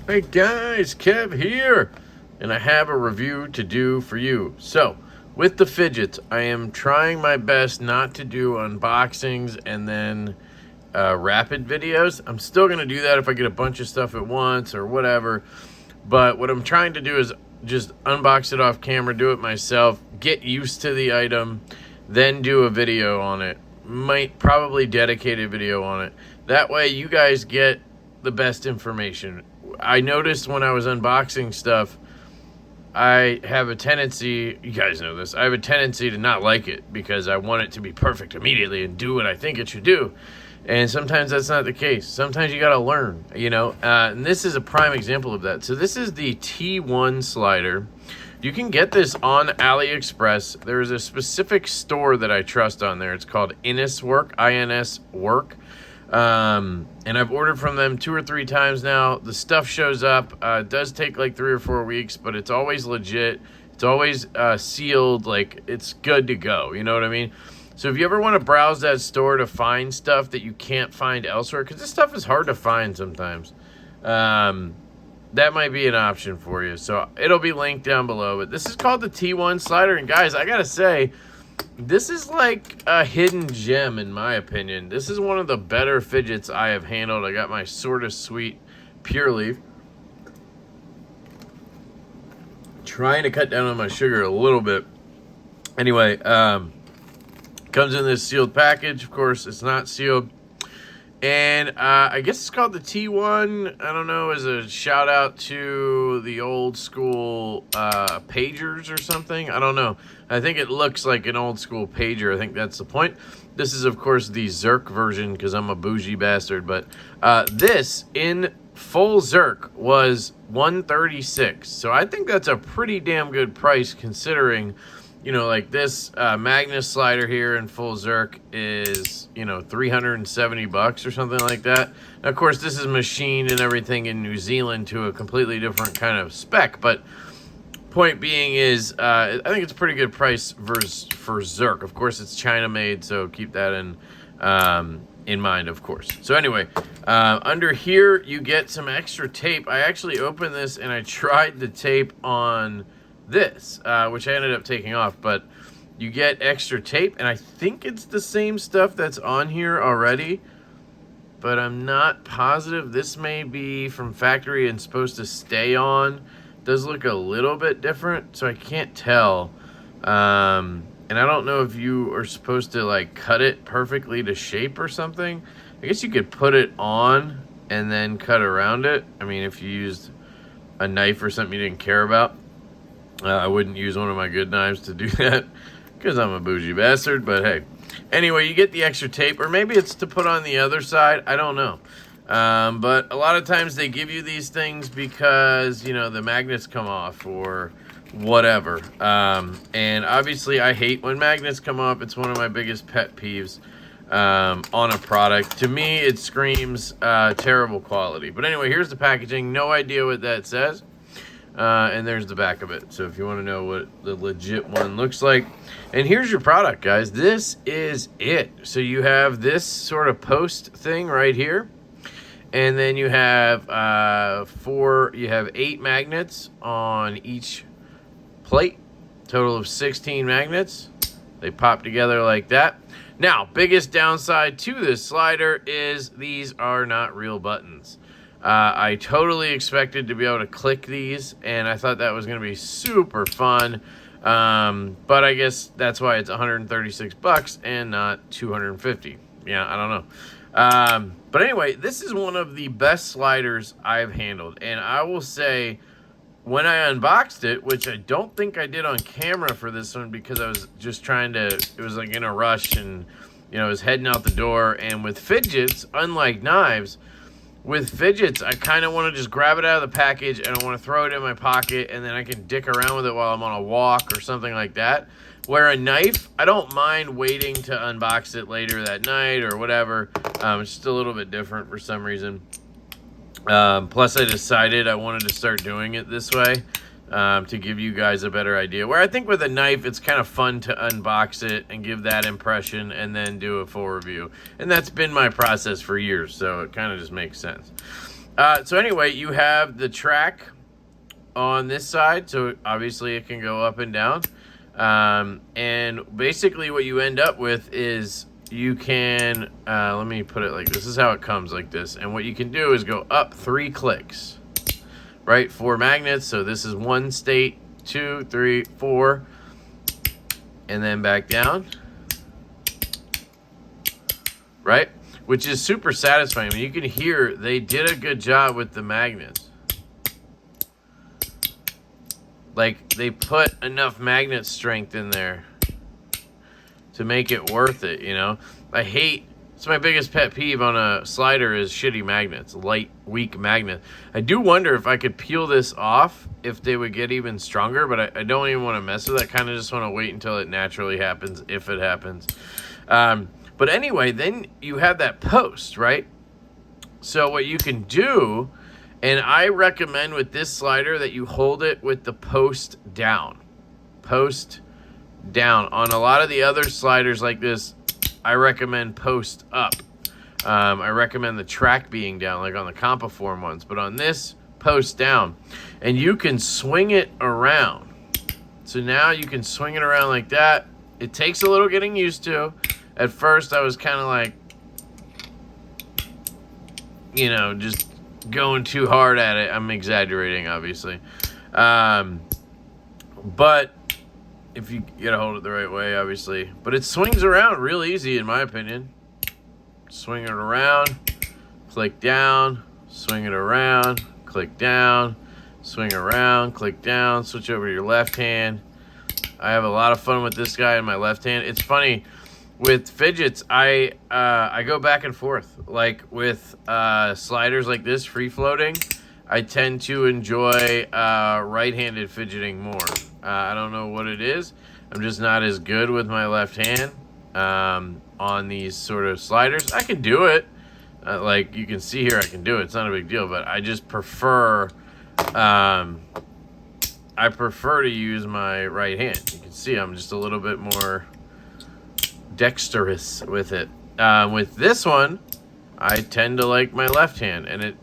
Hey guys, Kev here, and I have a review to do for you. So, with the fidgets, I am trying my best not to do unboxings and then rapid videos. I'm still going to do that if I get a bunch of stuff at once or whatever, but what I'm trying to do is just unbox it off camera, do it myself, get used to the item, then do a video on it. Might probably dedicate a video on it. That way you guys get the best information. I noticed when I was unboxing stuff, I have a tendency, you guys know this, I have a tendency to not like it because I want it to be perfect immediately and do what I think it should do. And sometimes that's not the case. Sometimes you got to learn, you know, and this is a prime example of that. So this is the T1 slider. You can get this on AliExpress. There is a specific store that I trust on there. It's called INS-Work, I-N-S-Work. And I've ordered from them 2 or 3 times now. The stuff shows up. It does take like 3 or 4 weeks, but it's always legit. It's always sealed. Like, it's good to go. You know what I mean? So if you ever want to browse that store to find stuff that you can't find elsewhere, because this stuff is hard to find sometimes, that might be an option for you. So it'll be linked down below. But this is called the T1 slider. And guys, I got to say, this is like a hidden gem in my opinion. This is one of the better fidgets I have handled. I got my Sorta Sweet Pure Leaf. Trying to cut down on my sugar a little bit. Anyway, comes in this sealed package. Of course, it's not sealed. And I guess it's called the T1. I don't know, as a shout out to the old school pagers or something. I don't know. I think it looks like an old school pager. I think that's the point. This is, of course, the Zirc version because I'm a bougie bastard. But this in full Zirc was $136. So I think that's a pretty damn good price considering, you know, like this Magnus slider here in full Zirc is, you know, 370 bucks or something like that. Now, of course, this is machined and everything in New Zealand to a completely different kind of spec. But point being is, I think it's a pretty good price for Zirc. Of course, it's China made, so keep that in mind, of course. So anyway, under here, you get some extra tape. I actually opened this and I tried the tape on this, which I ended up taking off, but you get extra tape, and I think it's the same stuff that's on here already, but I'm not positive. This may be from factory and supposed to stay on. It does look a little bit different, so I can't tell. And I don't know if you are supposed to like cut it perfectly to shape or something. I guess you could put it on and then cut around it. I mean, if you used a knife or something you didn't care about. I wouldn't use one of my good knives to do that because I'm a bougie bastard, but hey. Anyway, you get the extra tape, or maybe it's to put on the other side. I don't know. But a lot of times they give you these things because, you know, the magnets come off or whatever. And obviously I hate when magnets come off. It's one of my biggest pet peeves on a product. To me, it screams terrible quality. But anyway, here's the packaging. No idea what that says. And there's the back of it. So if you want to know what the legit one looks like. And here's your product, guys. This is it. So you have this sort of post thing right here. And then you have 8 magnets on each plate. Total of 16 magnets. They pop together like that. Now, biggest downside to this slider is these are not real buttons. I totally expected to be able to click these, and I thought that was going to be super fun. But I guess that's why it's 136 bucks and not 250. Yeah, I don't know. But anyway, this is one of the best sliders I've handled. And I will say, when I unboxed it, which I don't think I did on camera for this one because I was just trying to, it was like in a rush and, you know, I was heading out the door. And with fidgets, unlike knives, with fidgets, I kind of want to just grab it out of the package and I want to throw it in my pocket and then I can dick around with it while I'm on a walk or something like that. Where a knife, I don't mind waiting to unbox it later that night or whatever. It's just a little bit different for some reason. Plus, I decided I wanted to start doing it this way to give you guys a better idea. Where I think with a knife, it's kind of fun to unbox it and give that impression and then do a full review. And that's been my process for years, so it kind of just makes sense. So anyway, you have the track on this side, so obviously it can go up and down. And basically what you end up with is you can, let me put it like this. This is how it comes, like this. And what you can do is go up 3 clicks, right? 4 magnets. So this is 1 state, 2, 3, 4, and then back down, right? Which is super satisfying. I mean, you can hear they did a good job with the magnets. Like, they put enough magnet strength in there to make it worth it, you know? It's my biggest pet peeve on a slider is shitty magnets, light, weak magnet. I do wonder if I could peel this off, if they would get even stronger, but I don't even want to mess with it. I kind of just want to wait until it naturally happens, if it happens. But anyway, then you have that post, right? So what you can do, and I recommend with this slider that you hold it with the post down. Post down. On a lot of the other sliders like this, I recommend post up. I recommend the track being down, like on the Compaform ones. But on this, post down. And you can swing it around. So now you can swing it around like that. It takes a little getting used to. At first, I was kind of like, you know, just going too hard at it. I'm exaggerating, obviously. But if you gotta hold it the right way, obviously. But it swings around real easy, in my opinion. Swing it around, click down, swing it around, click down, swing around, click down, switch over to your left hand. I have a lot of fun with this guy in my left hand. It's funny. With fidgets, I go back and forth. Like with sliders like this, free floating, I tend to enjoy right-handed fidgeting more. I don't know what it is. I'm just not as good with my left hand on these sort of sliders. I can do it. Like you can see here, I can do it. It's not a big deal, but I just prefer to use my right hand. You can see I'm just a little bit more dexterous with it. With this one, I tend to like my left hand, and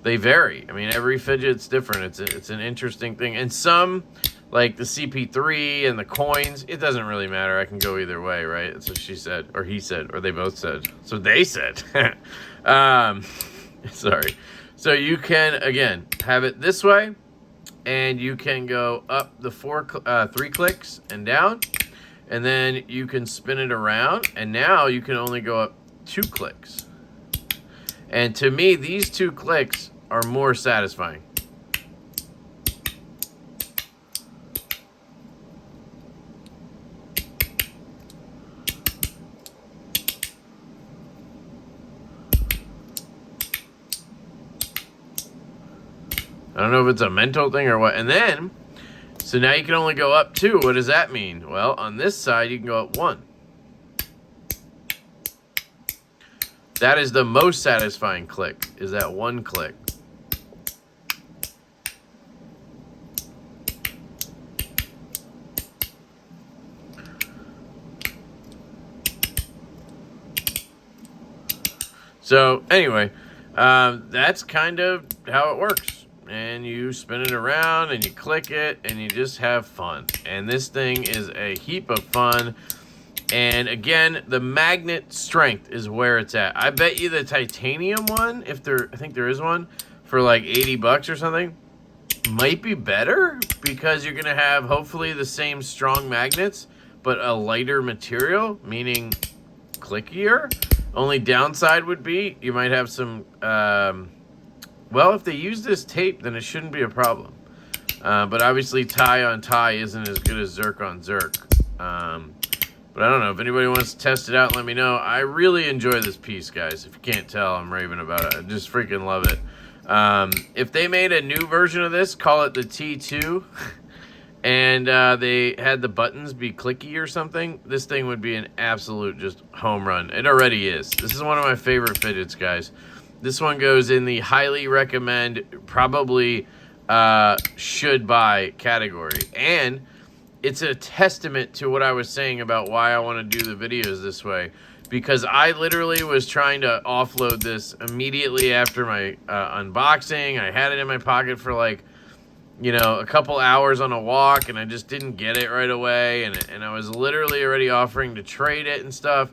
they vary. I mean, every fidget's different. It's an interesting thing. And some, like the CP3 and the coins, it doesn't really matter. I can go either way, right? That's what she said, or he said, or they both said. So they said. Sorry. So you can, again, have it this way, and you can go up the 3 clicks and down. And then you can spin it around, and now you can only go up 2 clicks. And to me, these 2 clicks are more satisfying. I don't know if it's a mental thing or what. And then, so now you can only go up 2. What does that mean? Well, on this side, you can go up 1. That is the most satisfying click, is that 1 click. So, anyway, that's kind of how it works. And you spin it around and you click it and you just have fun. And this thing is a heap of fun. And again, the magnet strength is where it's at. I bet you the titanium one, I think there is one, for like $80 or something, might be better because you're gonna have hopefully the same strong magnets, but a lighter material, meaning clickier. Only downside would be you might have some, well, if they use this tape, then it shouldn't be a problem. But obviously, tie on tie isn't as good as Zirc on Zirc. But I don't know. If anybody wants to test it out, let me know. I really enjoy this piece, guys. If you can't tell, I'm raving about it. I just freaking love it. If they made a new version of this, call it the T2, and they had the buttons be clicky or something, this thing would be an absolute just home run. It already is. This is one of my favorite fidgets, guys. This one goes in the highly recommend, probably should buy category. And it's a testament to what I was saying about why I want to do the videos this way. because I literally was trying to offload this immediately after my unboxing. I had it in my pocket for like, you know, a couple hours on a walk, and I just didn't get it right away, and I was literally already offering to trade it and stuff,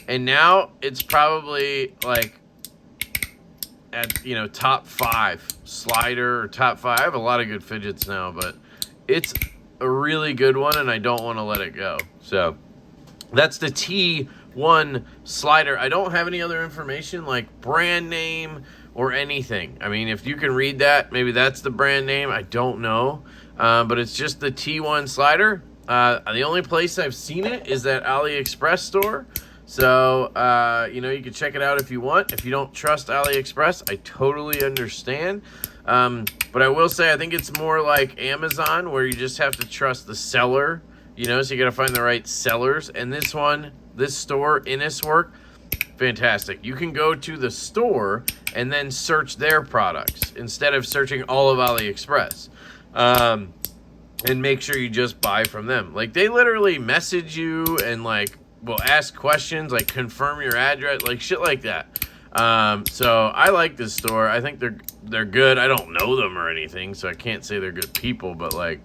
and now it's probably like at, you know, top 5 slider or top 5. I have a lot of good fidgets now, but it's a really good one, and I don't want to let it go. So that's the T1 slider. I don't have any other information like brand name or anything. I mean, if you can read that, maybe that's the brand name. I don't know. But it's just the T1 slider. The only place I've seen it is that AliExpress store. So, you know, you can check it out if you want. If you don't trust AliExpress, I totally understand. But I will say, I think it's more like Amazon, where you just have to trust the seller, you know, so you got to find the right sellers. And this one, this store, Inniswork, fantastic. You can go to the store and then search their products instead of searching all of AliExpress. And make sure you just buy from them. Like, they literally message you and, like, will ask questions, like, confirm your address, like, shit like that. So I like this store. I think they're good. I don't know them or anything, so I can't say they're good people, but, like,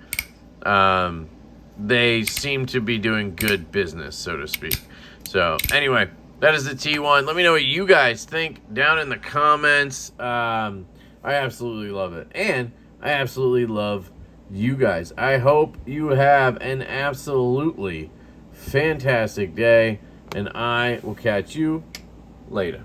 they seem to be doing good business, so to speak. So, anyway, that is the T1. Let me know what you guys think down in the comments. I absolutely love it. And I absolutely love you guys. I hope you have an absolutely fantastic day, and I will catch you later.